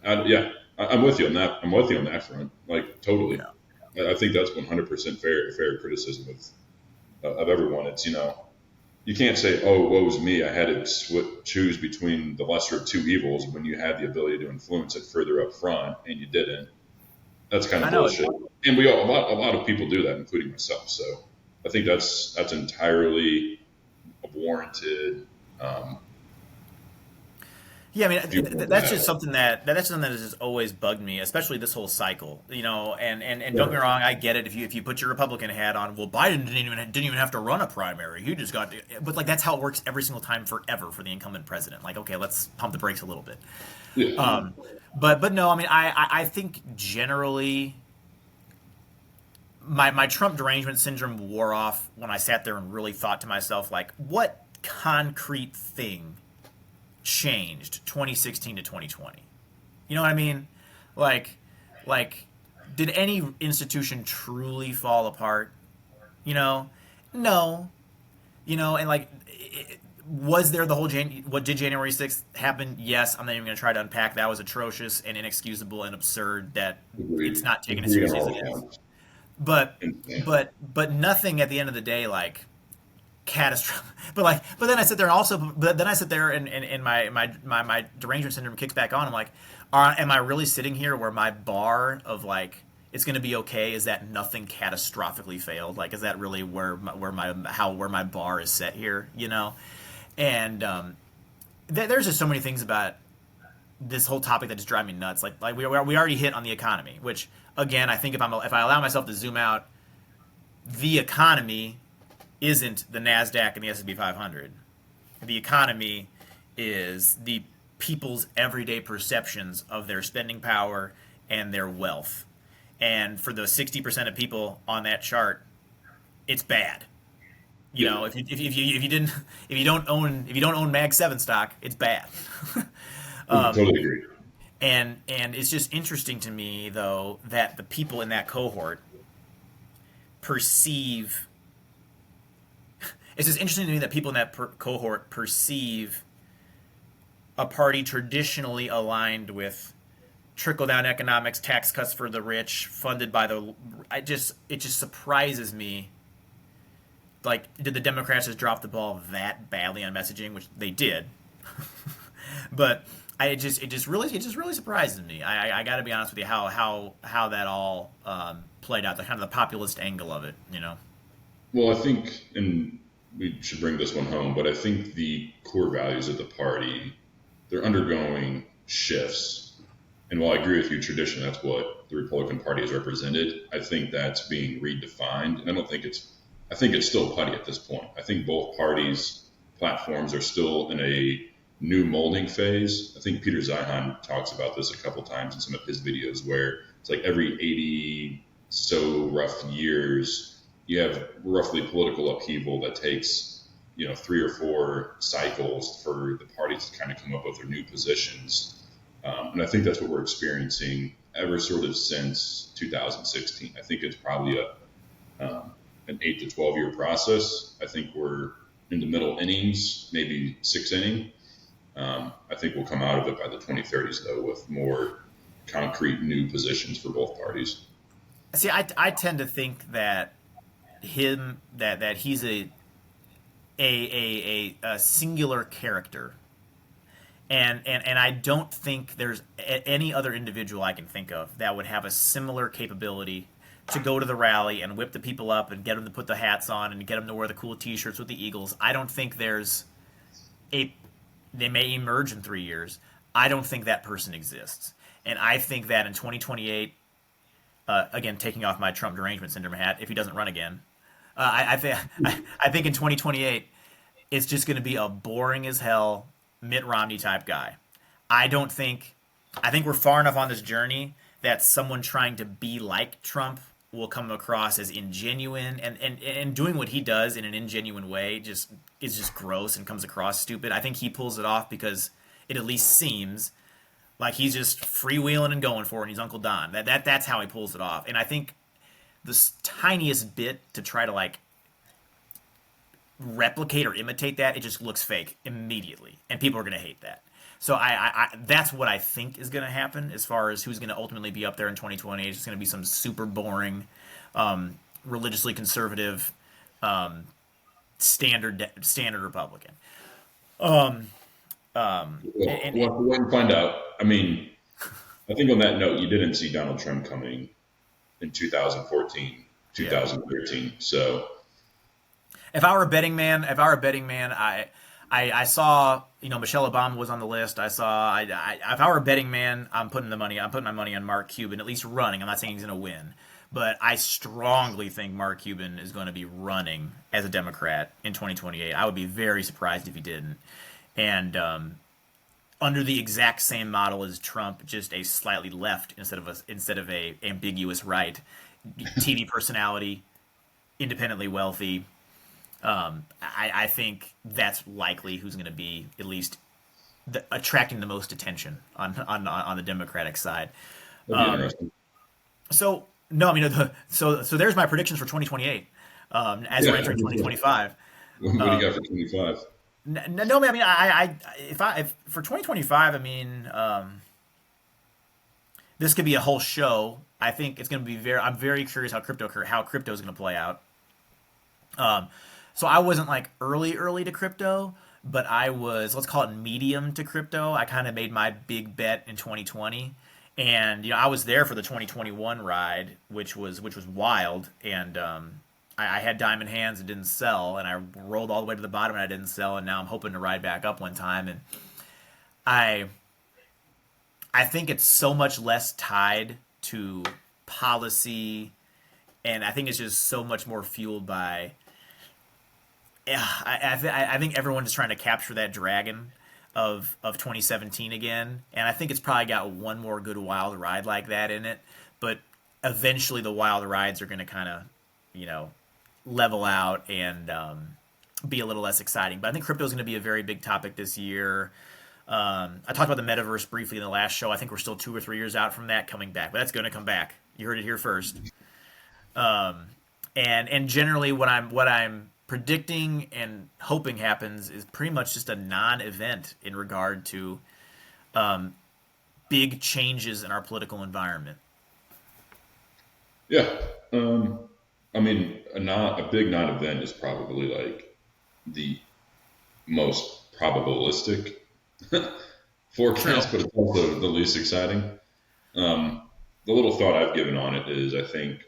Yeah, I'm with you on that. I'm with you on that front. Like totally. Yeah. I think that's 100% fair criticism of everyone. It's you can't say, "Oh, woe's me! I had to choose between the lesser of two evils," when you had the ability to influence it further up front and you didn't. That's kind I of know. bullshit. And we all, a lot of people do that, including myself. So I think that's entirely warranted. Um, Yeah, I mean viewpoint to that's have. just something that has just always bugged me, especially this whole cycle. And don't get me wrong, I get it. If you put your Republican hat on, well, Biden didn't even have to run a primary. He just got to, but like that's how it works every single time forever for the incumbent president. Like, okay, let's pump the brakes a little bit. Yeah, But no, I mean I think generally my Trump derangement syndrome wore off when I sat there and really thought to myself like, what concrete thing changed 2016 to 2020? You know what I mean? Like, like, did any institution truly fall apart? No. And like, was there the whole what did January 6th happen? Yes. I'm not even going to try to unpack. That was atrocious and inexcusable and absurd. That it's agreed. not taken as Agreed on seriously as all it is. accounts. But And but nothing at the end of the day like catastrophic. But then I sit there and but then I sit there and my derangement syndrome kicks back on. I'm like, am I really sitting here where my bar of like it's going to be okay is that nothing catastrophically failed? Like, is that really where my bar is set here? And there's just so many things about this whole topic that just drive me nuts. Like we already hit on the economy, which again I think if I allow myself to zoom out, the economy isn't the Nasdaq and the S&P 500. The economy is the people's everyday perceptions of their spending power and their wealth. And for those 60% of people on that chart, it's bad. yeah, If you don't own Mag 7 stock, it's bad. totally agree. And it's just interesting to me though that the people in that cohort perceive. It's just interesting to me that people in that cohort perceive a party traditionally aligned with trickle down economics, tax cuts for the rich, funded by the. It just surprises me. Like, did the Democrats just drop the ball that badly on messaging, which they did? But it just really surprises me. I got to be honest with you how that all played out, the kind of the populist angle of it, you know. Well, I think, and we should bring this one home, but I think the core values of the party, they're undergoing shifts. And while I agree with you, traditionally that's what the Republican Party has represented. I think that's being redefined, and I think it's still putty at this point. I think both parties' platforms are still in a new molding phase. I think Peter Zeihan talks about this a couple times in some of his videos, where it's like every 80 so rough years, you have roughly political upheaval that takes 3 or 4 cycles for the parties to kind of come up with their new positions. And I think that's what we're experiencing ever sort of since 2016. I think it's probably an 8 to 12 year process. I think we're in the middle innings, maybe sixth inning. I think we'll come out of it by the 2030s, though, with more concrete new positions for both parties. See, I tend to think that he's a singular character, and I don't think there's any other individual I can think of that would have a similar capability to go to the rally and whip the people up and get them to put the hats on and get them to wear the cool T-shirts with the Eagles. I don't think there's a. They may emerge in 3 years. I don't think that person exists, and I think that in 2028, again taking off my Trump derangement syndrome hat, if he doesn't run again, I think in 2028 it's just going to be a boring as hell Mitt Romney type guy. I don't think. I think we're far enough on this journey that someone trying to be like Trump will come across as ingenuine, and doing what he does in an ingenuine way just is just gross and comes across stupid. I think he pulls it off because it at least seems like he's just freewheeling and going for it, and he's Uncle Don. That's how he pulls it off. And I think the tiniest bit to try to like replicate or imitate that, it just looks fake immediately, and people are going to hate that. So that's what I think is going to happen as far as who's going to ultimately be up there in 2020. It's just going to be some super boring, religiously conservative, standard Republican. We'll have to wait and find out. I mean, I think on that note, you didn't see Donald Trump coming in 2014, Yeah. 2013. So If I were a betting man, I saw Michelle Obama was on the list. If I were a betting man, I'm putting my money on Mark Cuban at least running. I'm not saying he's going to win, but I strongly think Mark Cuban is going to be running as a Democrat in 2028. I would be very surprised if he didn't. And under the exact same model as Trump, just a slightly left instead of a ambiguous right. TV personality, independently wealthy. I think that's likely who's going to be at least attracting the most attention on the Democratic side. that'll be interesting. So no, I mean so there's my predictions for 2028 as Yeah. we're entering 2025. What do you got for 25? No, I mean if for 2025, I mean this could be a whole show. I think it's going to be I'm very curious how crypto is going to play out. So I wasn't like early to crypto, but I was, let's call it medium to crypto. I kind of made my big bet in 2020, and I was there for the 2021 ride, which was wild. And I had diamond hands and didn't sell, and I rolled all the way to the bottom and I didn't sell, and now I'm hoping to ride back up one time. And I I think it's so much less tied to policy, and I think it's just so much more fueled by. Yeah, I think everyone's trying to capture that dragon of 2017 again, and I think it's probably got one more good wild ride like that in it. But eventually, the wild rides are going to kind of, level out and be a little less exciting. But I think crypto is going to be a very big topic this year. I talked about the metaverse briefly in the last show. I think we're still 2 or 3 years out from that coming back, but that's going to come back. You heard it here first. And generally what I'm predicting and hoping happens is pretty much just a non-event in regard to big changes in our political environment. Yeah. Um, I mean, a big non-event is probably like the most probabilistic True. forecast, but it's also the least exciting. The little thought I've given on it is I think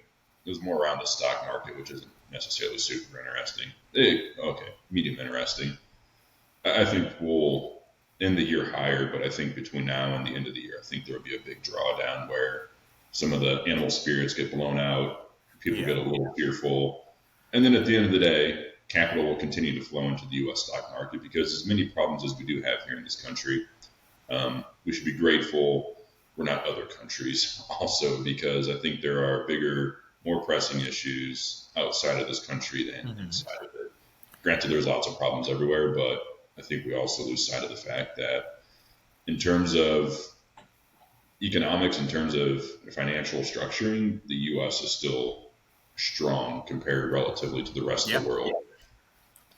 it was more around the stock market, which isn't necessarily super interesting. Okay, medium interesting. I think we'll end the year higher, but I think between now and the end of the year, I think there will be a big drawdown where some of the animal spirits get blown out, people Yeah. get a little fearful, and then at the end of the day, capital will continue to flow into the U.S. stock market because as many problems as we do have here in this country, we should be grateful we're not other countries also because I think there are bigger, more pressing issues outside of this country than Hmm. inside of it. Granted, there's lots of problems everywhere, but I think we also lose sight of the fact that in terms of economics, in terms of financial structuring, the U.S. is still strong compared relatively to the rest of Yeah. the world.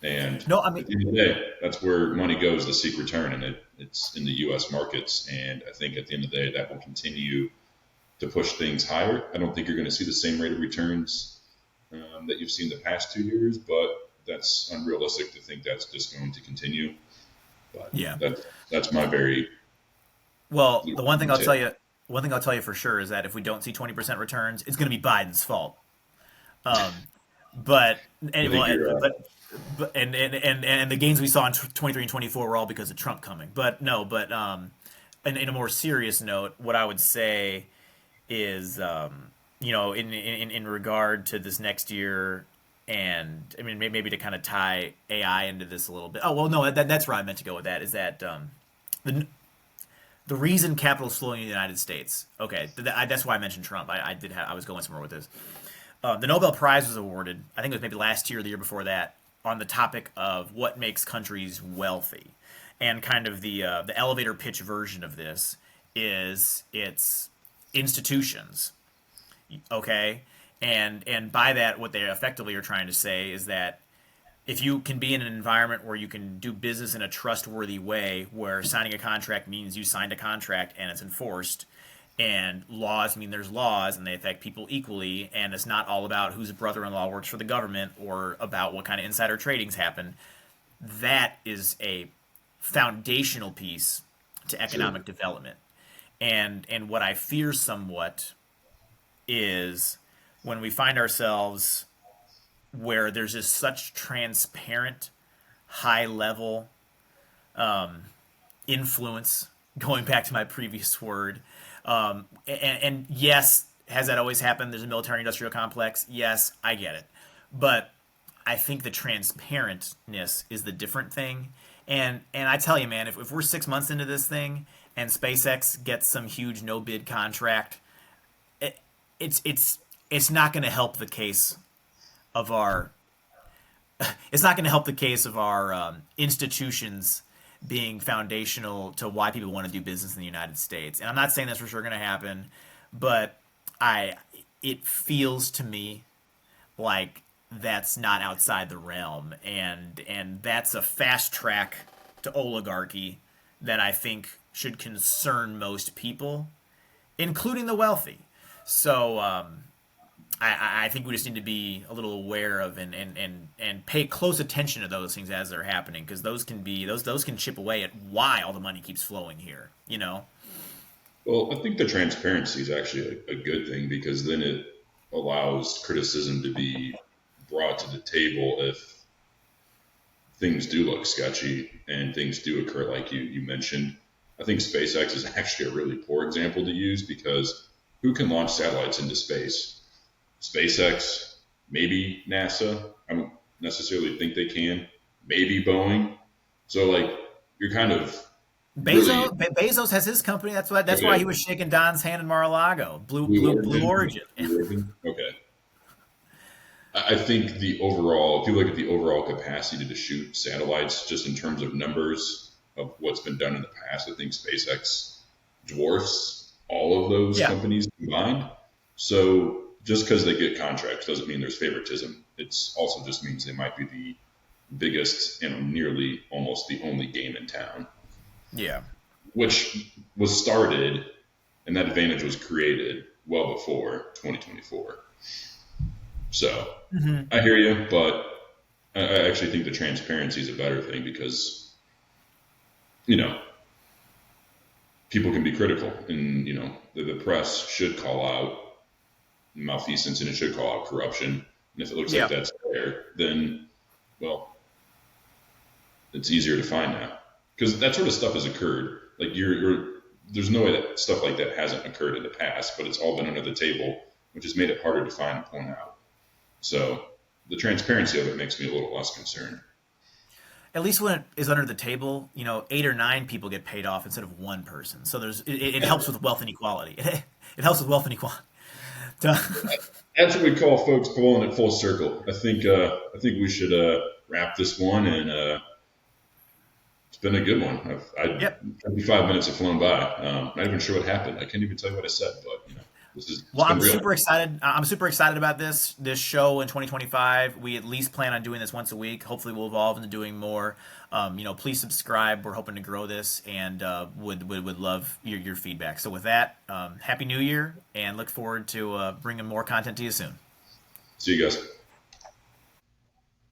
And No, I mean, at the end of the day, that's where money goes to seek return, and it's in the U.S. markets. And I think at the end of the day, that will continue to push things higher. I don't think you're going to see the same rate of returns that you've seen the past 2 years, but that's unrealistic to think that's just going to continue. But yeah. that's my very Well, the one thing lukewarm I'll tell take. you, one thing I'll tell you for sure is that if we don't see 20% returns, it's going to be Biden's fault. Um, but I and think well, you're but and the gains we saw in 23 and 24 were all because of Trump coming. But no, but in a more serious note, what I would say is in regard to this next year, and I mean maybe to kind of tie AI into this a little bit. Oh well, no, that's where I meant to go with that. Is that the the reason capital is flowing in the United States? Okay, that's why I mentioned Trump. I was going somewhere with this. The Nobel Prize was awarded, I think it was maybe last year or the year before that, on the topic of what makes countries wealthy, and kind of the elevator pitch version of this is it's institutions, okay, and by that what they effectively are trying to say is that if you can be in an environment where you can do business in a trustworthy way, where signing a contract means you signed a contract and it's enforced, and laws mean there's laws and they affect people equally, and it's not all about whose brother-in-law works for the government or about what kind of insider tradings happen, that is a foundational piece to sure. economic development. And what I fear somewhat is when we find ourselves where there's just such transparent, high level influence. Going back to my previous word, and yes, has that always happened? There's a military-industrial complex. Yes, I get it, but I think the transparentness is the different thing. And I tell you, man, if we're 6 months into this thing and SpaceX gets some huge no bid contract, it, it's not going to help the case of our it's not going to help the case of our institutions being foundational to why people want to do business in the United States. And I'm not saying that's for sure going to happen, but I it feels to me like that's not outside the realm, and that's a fast track to oligarchy that I think should concern most people, including the wealthy. So I think we just need to be a little aware of and pay close attention to those things as they're happening, because those can chip away at why all the money keeps flowing here. You know? Well, I think the transparency is actually a good thing because then it allows criticism to be brought to the table if things do look sketchy and things do occur like you mentioned. I think SpaceX is actually a really poor example to use because who can launch satellites into space? SpaceX, maybe NASA. I don't necessarily think they can. Maybe Boeing. So like you're kind of really Bezos has his company. That's why he okay. was shaking Don's hand in Mar-a-Lago. Blue Blue Origin. Origin. Blue Origin. Okay. I think the overall, if you look at the overall capacity to shoot satellites, just in terms of numbers of what's been done in the past, I think SpaceX dwarfs all of those Yeah. companies combined. So just because they get contracts doesn't mean there's favoritism. It's also just means they might be the biggest and nearly almost the only game in town, Yeah. which was started and that advantage was created well before 2024. So Hmm. I hear you, but I actually think the transparency is a better thing because, you know, people can be critical and, the press should call out malfeasance and it should call out corruption. And if it looks like Yeah. that's there, then, well, it's easier to find now because that sort of stuff has occurred. Like there's no way that stuff like that hasn't occurred in the past, but it's all been under the table, which has made it harder to find and point out. So the transparency of it makes me a little less concerned. At least when it is under the table, 8 or 9 people get paid off instead of one person. So it helps with wealth inequality. It helps with wealth inequality. That's what we call folks pulling it full circle. I think we should wrap this one, and it's been a good one. 5 minutes have flown by. Not even sure what happened. I can't even tell you what I said, but it's Well, been I'm real. super excited. I'm super excited about this show in 2025. We at least plan on doing this once a week. Hopefully, we'll evolve into doing more. Please subscribe. We're hoping to grow this, and would love your feedback. So, with that, Happy New Year, and look forward to bringing more content to you soon. See you guys.